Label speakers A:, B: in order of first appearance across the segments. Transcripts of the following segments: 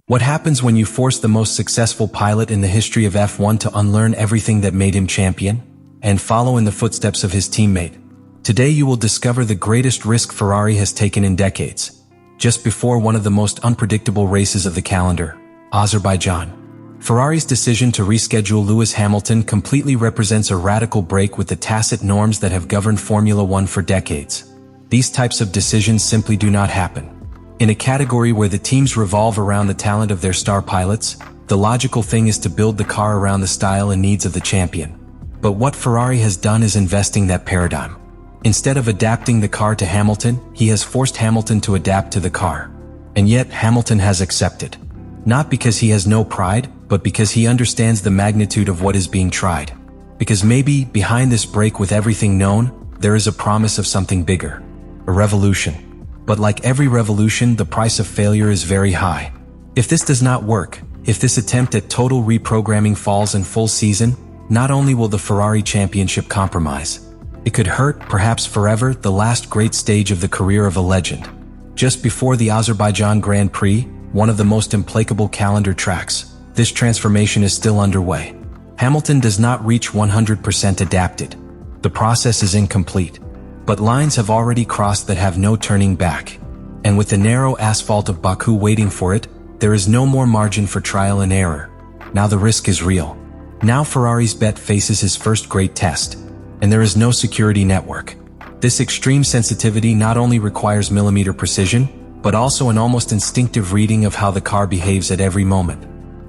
A: What happens when you force the most successful pilot in the history of F1 to unlearn everything that made him champion and follow in the footsteps of his teammate? Today you will discover the greatest risk Ferrari has taken in decades, just before one of the most unpredictable races of the calendar, Azerbaijan. Ferrari's decision to reschedule Lewis Hamilton completely represents a radical break with the tacit norms that have governed Formula One for decades. These types of decisions simply do not happen. In a category where the teams revolve around the talent of their star pilots, the logical thing is to build the car around the style and needs of the champion. But what Ferrari has done is investing that paradigm. Instead of adapting the car to Hamilton, he has forced Hamilton to adapt to the car. And yet Hamilton has accepted. Not because he has no pride, but because he understands the magnitude of what is being tried. Because maybe behind this break with everything known, there is a promise of something bigger. A revolution. But like every revolution, the price of failure is very high. If this does not work, if this attempt at total reprogramming falls in full season, not only will the Ferrari championship compromise, it could hurt, perhaps forever, the last great stage of the career of a legend. Just before the Azerbaijan Grand Prix, one of the most implacable calendar tracks, this transformation is still underway. Hamilton does not reach 100% adapted. The process is incomplete. But lines have already crossed that have no turning back. And with the narrow asphalt of Baku waiting for it, there is no more margin for trial and error. Now the risk is real. Now Ferrari's bet faces his first great test. And there is no security network. This extreme sensitivity not only requires millimeter precision, but also an almost instinctive reading of how the car behaves at every moment.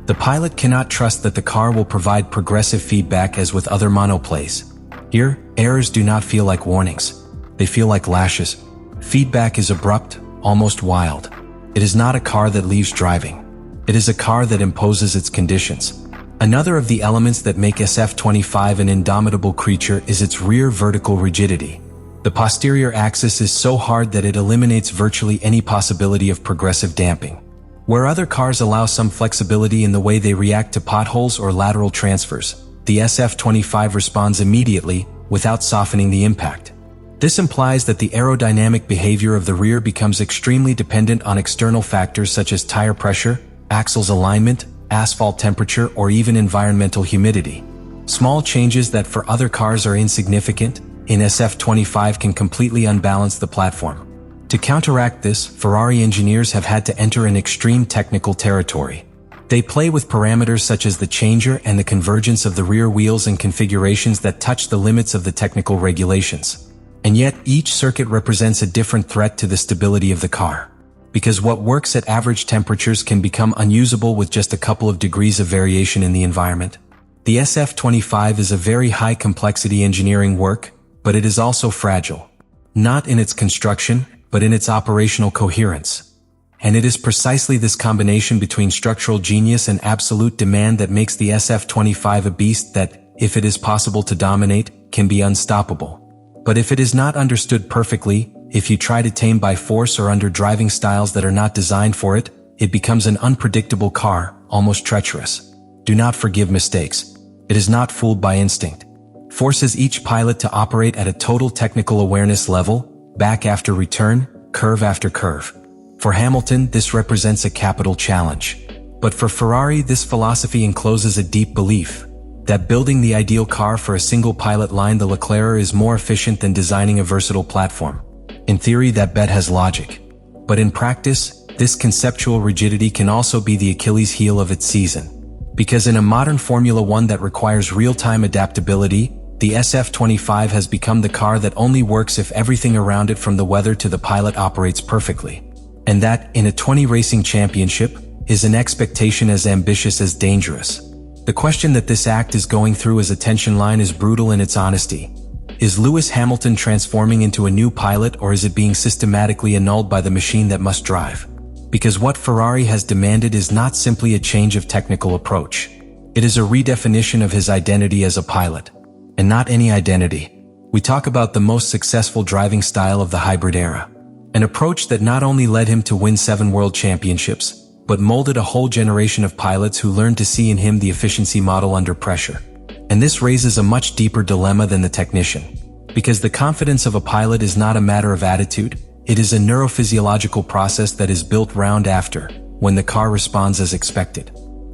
A: The pilot cannot trust that the car will provide progressive feedback as with other monoplays. Here, errors do not feel like warnings. They feel like lashes. Feedback is abrupt, almost wild. It is not a car that leaves driving. It is a car that imposes its conditions. Another of the elements that make SF25 an indomitable creature is its rear vertical rigidity. The posterior axis is so hard that it eliminates virtually any possibility of progressive damping. Where other cars allow some flexibility in the way they react to potholes or lateral transfers, the SF25 responds immediately, without softening the impact. This implies that the aerodynamic behavior of the rear becomes extremely dependent on external factors such as tire pressure, axles alignment, asphalt temperature, or even environmental humidity. Small changes that for other cars are insignificant, in SF25 can completely unbalance the platform. To counteract this, Ferrari engineers have had to enter an extreme technical territory. They play with parameters such as the changer and the convergence of the rear wheels and configurations that touch the limits of the technical regulations. And yet, each circuit represents a different threat to the stability of the car. Because what works at average temperatures can become unusable with just a couple of degrees of variation in the environment. The SF25 is a very high complexity engineering work, but it is also fragile. Not in its construction, but in its operational coherence. And it is precisely this combination between structural genius and absolute demand that makes the SF25 a beast that, if it is possible to dominate, can be unstoppable. But if it is not understood perfectly, if you try to tame by force or under driving styles that are not designed for it, it becomes an unpredictable car, almost treacherous. Do not forgive mistakes. It is not fooled by instinct. Forces each pilot to operate at a total technical awareness level, back after return, curve after curve. For Hamilton, this represents a capital challenge. But for Ferrari, this philosophy encloses a deep belief that building the ideal car for a single pilot line, the Leclerc, is more efficient than designing a versatile platform. In theory, that bet has logic. But in practice, this conceptual rigidity can also be the Achilles heel of its season. Because in a modern Formula One that requires real-time adaptability, the SF25 has become the car that only works if everything around it, from the weather to the pilot, operates perfectly. And that, in a 20 racing championship, is an expectation as ambitious as dangerous. The question that this act is going through as a tension line is brutal in its honesty. Is Lewis Hamilton transforming into a new pilot, or is it being systematically annulled by the machine that must drive? Because what Ferrari has demanded is not simply a change of technical approach. It is a redefinition of his identity as a pilot. And not any identity. We talk about the most successful driving style of the hybrid era. An approach that not only led him to win 7 world championships, but molded a whole generation of pilots who learned to see in him the efficiency model under pressure. And this raises a much deeper dilemma than the technician. Because the confidence of a pilot is not a matter of attitude, it is a neurophysiological process that is built round after, when the car responds as expected.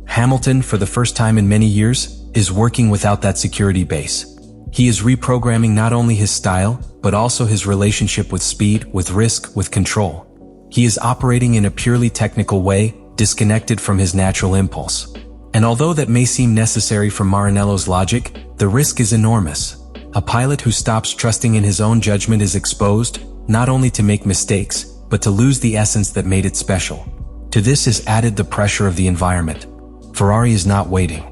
A: Hamilton, for the first time in many years, is working without that security base. He is reprogramming not only his style, but also his relationship with speed, with risk, with control. He is operating in a purely technical way, disconnected from his natural impulse. And although that may seem necessary for Maranello's logic, the risk is enormous. A pilot who stops trusting in his own judgment is exposed, not only to make mistakes, but to lose the essence that made it special. To this is added the pressure of the environment. Ferrari is not waiting.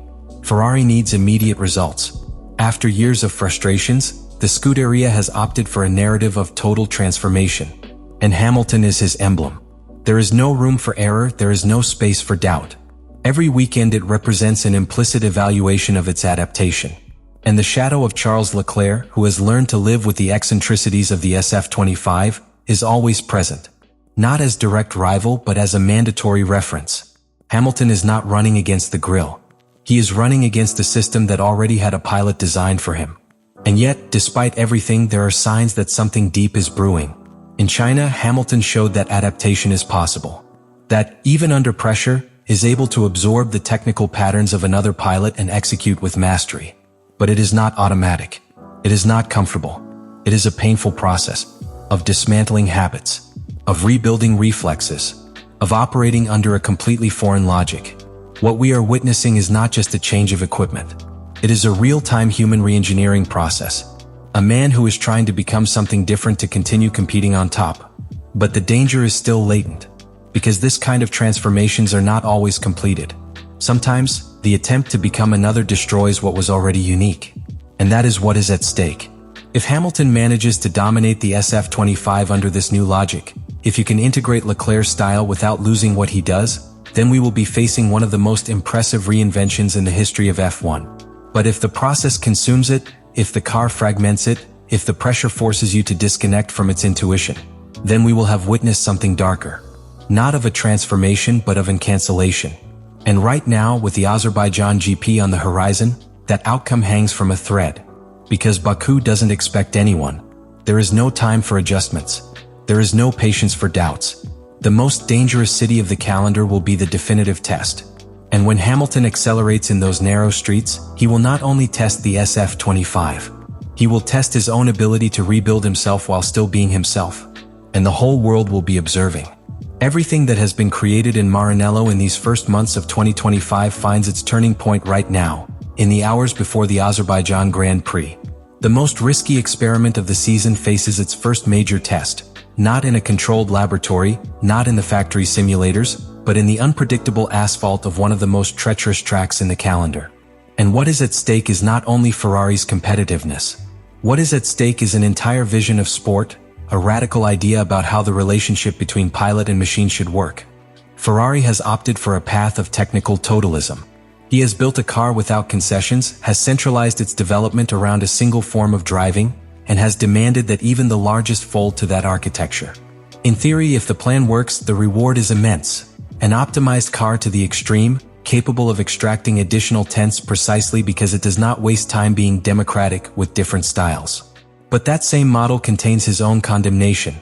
A: Ferrari needs immediate results. After years of frustrations, the Scuderia has opted for a narrative of total transformation. And Hamilton is his emblem. There is no room for error, there is no space for doubt. Every weekend it represents an implicit evaluation of its adaptation. And the shadow of Charles Leclerc, who has learned to live with the eccentricities of the SF25, is always present. Not as direct rival, but as a mandatory reference. Hamilton is not running against the grill. He is running against a system that already had a pilot designed for him. And yet, despite everything, there are signs that something deep is brewing. In China, Hamilton showed that adaptation is possible. That, even under pressure, is able to absorb the technical patterns of another pilot and execute with mastery. But it is not automatic. It is not comfortable. It is a painful process of dismantling habits, of rebuilding reflexes, of operating under a completely foreign logic. What we are witnessing is not just a change of equipment. It is a real-time human re-engineering process. A man who is trying to become something different to continue competing on top. But the danger is still latent, because this kind of transformations are not always completed. Sometimes, the attempt to become another destroys what was already unique. And that is what is at stake. If Hamilton manages to dominate the SF25 under this new logic, if you can integrate Leclerc's style without losing what he does, then we will be facing one of the most impressive reinventions in the history of F1. But if the process consumes it, if the car fragments it, if the pressure forces you to disconnect from its intuition, then we will have witnessed something darker. Not of a transformation, but of an cancellation. And right now, with the Azerbaijan GP on the horizon, that outcome hangs from a thread. Because Baku doesn't expect anyone. There is no time for adjustments. There is no patience for doubts. The most dangerous city of the calendar will be the definitive test. And when Hamilton accelerates in those narrow streets, he will not only test the SF25. He will test his own ability to rebuild himself while still being himself. And the whole world will be observing. Everything that has been created in Maranello in these first months of 2025 finds its turning point right now, in the hours before the Azerbaijan Grand Prix. The most risky experiment of the season faces its first major test. Not in a controlled laboratory, not in the factory simulators, but in the unpredictable asphalt of one of the most treacherous tracks in the calendar. And what is at stake is not only Ferrari's competitiveness. What is at stake is an entire vision of sport, a radical idea about how the relationship between pilot and machine should work. Ferrari has opted for a path of technical totalism. He has built a car without concessions, has centralized its development around a single form of driving, and has demanded that even the largest fold to that architecture. In theory, if the plan works, the reward is immense. An optimized car to the extreme, capable of extracting additional tenths precisely because it does not waste time being democratic with different styles. But that same model contains his own condemnation.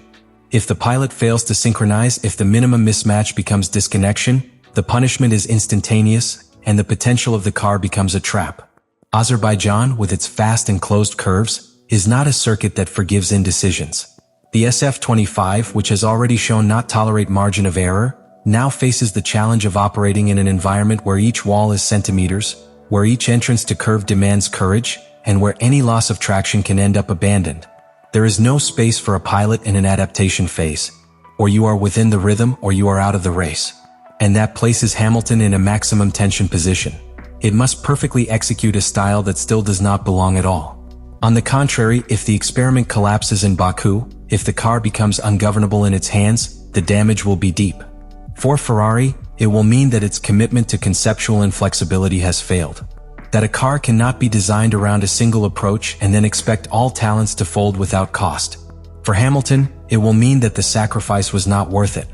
A: If the pilot fails to synchronize, if the minimum mismatch becomes disconnection, the punishment is instantaneous, and the potential of the car becomes a trap. Azerbaijan, with its fast and closed curves, is not a circuit that forgives indecisions. The SF25, which has already shown not tolerate margin of error, now faces the challenge of operating in an environment where each wall is centimeters, where each entrance to curve demands courage, and where any loss of traction can end up abandoned. There is no space for a pilot in an adaptation phase. Or you are within the rhythm or you are out of the race. And that places Hamilton in a maximum tension position. It must perfectly execute a style that still does not belong at all. On the contrary, if the experiment collapses in Baku, if the car becomes ungovernable in its hands, the damage will be deep. For Ferrari, it will mean that its commitment to conceptual inflexibility has failed. That a car cannot be designed around a single approach and then expect all talents to fold without cost. For Hamilton, it will mean that the sacrifice was not worth it.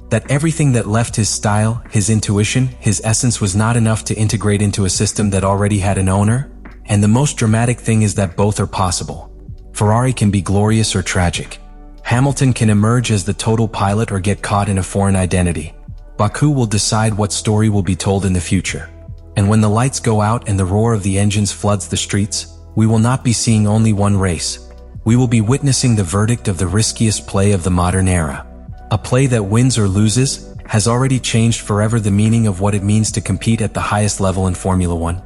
A: That everything that left his style, his intuition, his essence was not enough to integrate into a system that already had an owner. And the most dramatic thing is that both are possible. Ferrari can be glorious or tragic. Hamilton can emerge as the total pilot or get caught in a foreign identity. Baku will decide what story will be told in the future. And when the lights go out and the roar of the engines floods the streets, we will not be seeing only one race. We will be witnessing the verdict of the riskiest play of the modern era. A play that wins or loses has already changed forever the meaning of what it means to compete at the highest level in Formula One.